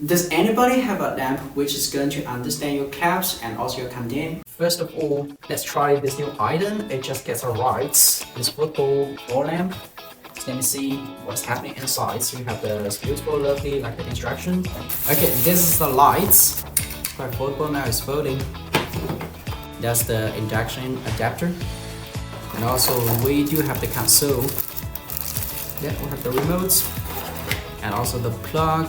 Does anybody have a lamp which is going to understand your caps and also your content? First of all, let's try this new item. It just gets arrived. This foldable floor lamp. So let me see what's happening inside. So you have this beautiful, lovely, like the instruction. Okay, this is the lights. Quite foldable now. It's folding. That's the induction adapter. And also we do have the console. Yeah, we have the remotes. And also the plug.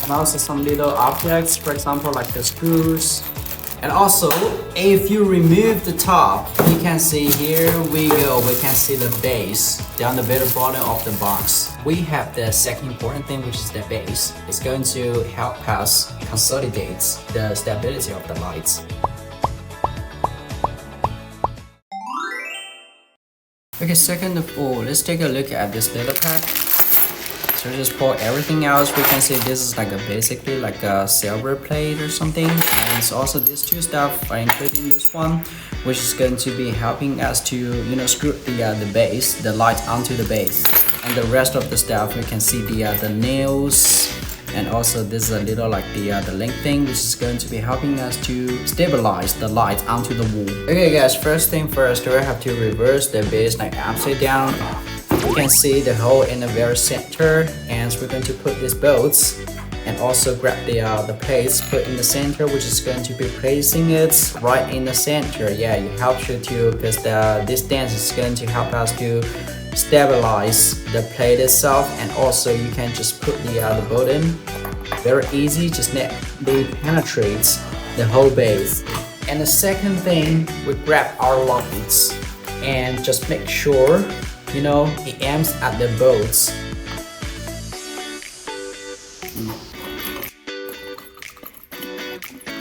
And also some little objects, for example, like the screws. And also, if you remove the top, you can see here we go. We can see the base down the very bottom of the box. We have the second important thing, which is the base. It's going to help us consolidate the stability of the lights. Okay, second of all, let's take a look at this little pack. So just pour everything else. We can see this is like basically like a silver plate or something. And so also these two stuff are included in this one, which is going to be helping us to screw the base, the light onto the base. And the rest of the stuff we can see the nails. And also this is a little like the link thing, which is going to be helping us to stabilize the light onto the wall. Okay guys, first thing first, we have to reverse the base like upside down. You can see the hole in the very center, and so we're going to put these bolts and also grab the plates, put in the center, which is going to be placing it right in the center. Yeah, it helps you to, because this dance is going to help us to stabilize the plate itself, and also you can just put the bolt in. Very easy, just let it penetrate the whole base. And the second thing, we grab our lights and just make sure it aims at the bolts.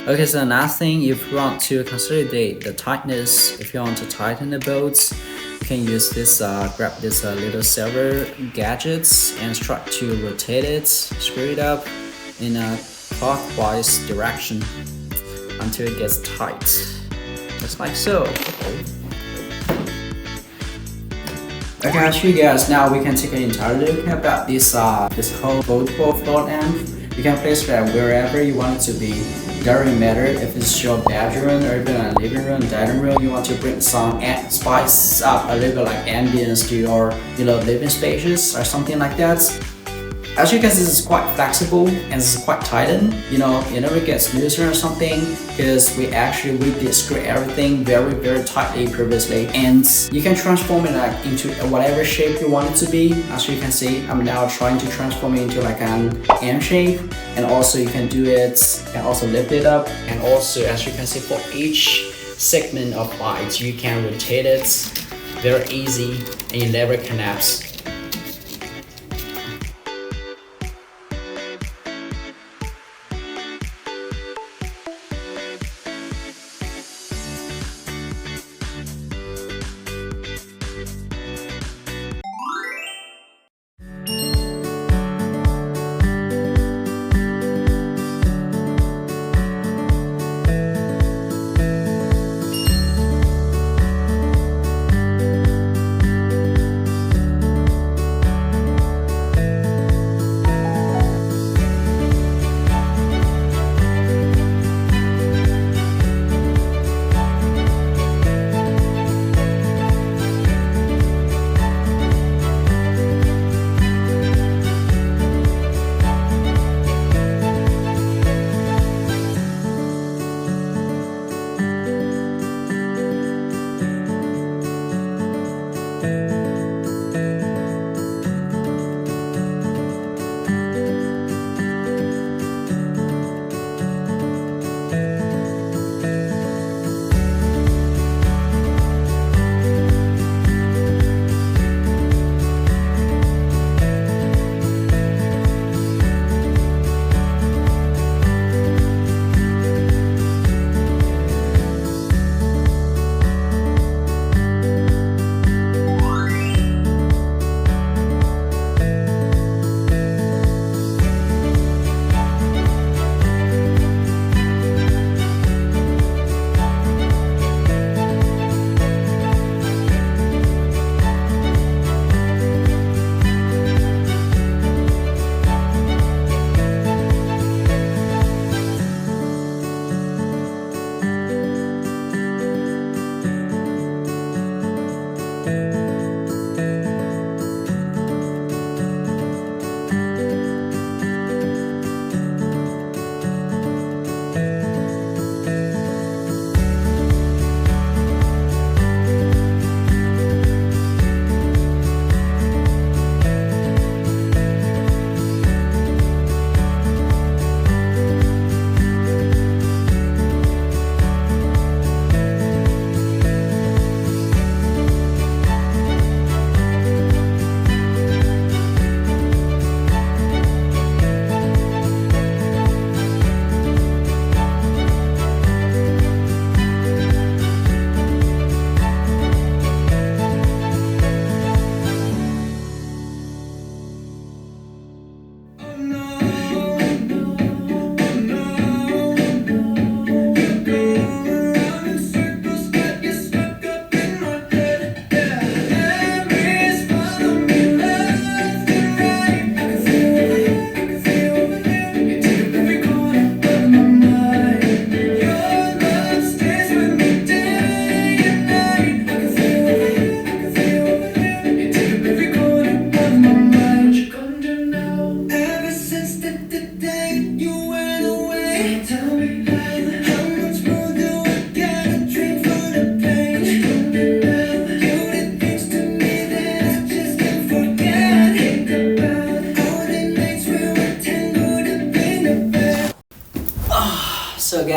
Okay, so another thing, if you want to consolidate the tightness, if you want to tighten the bolts, you can use this, grab this little silver gadgets and try to rotate it, screw it up in a clockwise direction until it gets tight, just like so. Okay, actually guys, now we can take an entire look about this whole foldable floor lamp. You can place that wherever you want it to be. It doesn't matter if it's your bedroom or even a living room, dining room. You want to bring some spice up a little bit like ambience to your living spaces or something like that. As you can see, this is quite flexible and this is quite tightened. It never gets looser or something, because we did screw everything very, very tightly previously. And you can transform it like into whatever shape you want it to be. As you can see, I'm now trying to transform it into like an M shape. And also you can do it and also lift it up. And also, as you can see, for each segment of light, you can rotate it very easy and it never collapses.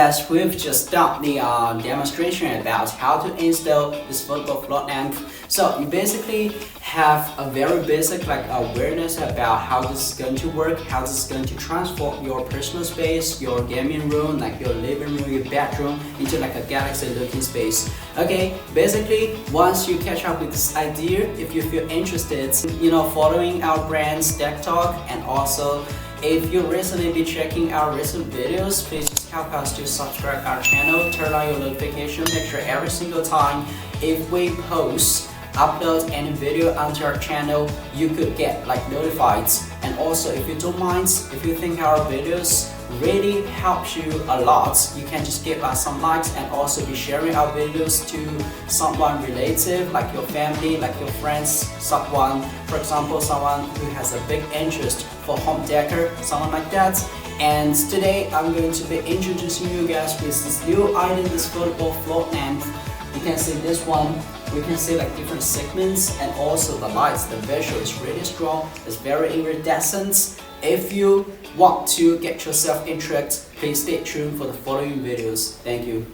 guys, we've just done the demonstration about how to install this foldable float lamp. So you basically have a very basic awareness about how this is going to work, how this is going to transform your personal space, your gaming room, like your living room, your bedroom into like a galaxy looking space. Okay, basically once you catch up with this idea, if you feel interested, following our brands DeckTok, and also if you recently been checking our recent videos, please help us to subscribe our channel, turn on your notification, make sure every single time if we upload any video onto our channel, you could get notified. And also if you don't mind, if you think our videos really helps you a lot, you can just give us some likes and also be sharing our videos to someone relative, like your family, like your friends, someone, for example, someone who has a big interest for home decor, someone like that. And today I'm going to be introducing you guys with this new item, this foldable float lamp. You can see this one, we can see different segments, and also the lights, the visual is really strong, it's very iridescent. If you want to get yourself interested, please stay tuned for the following videos. Thank you.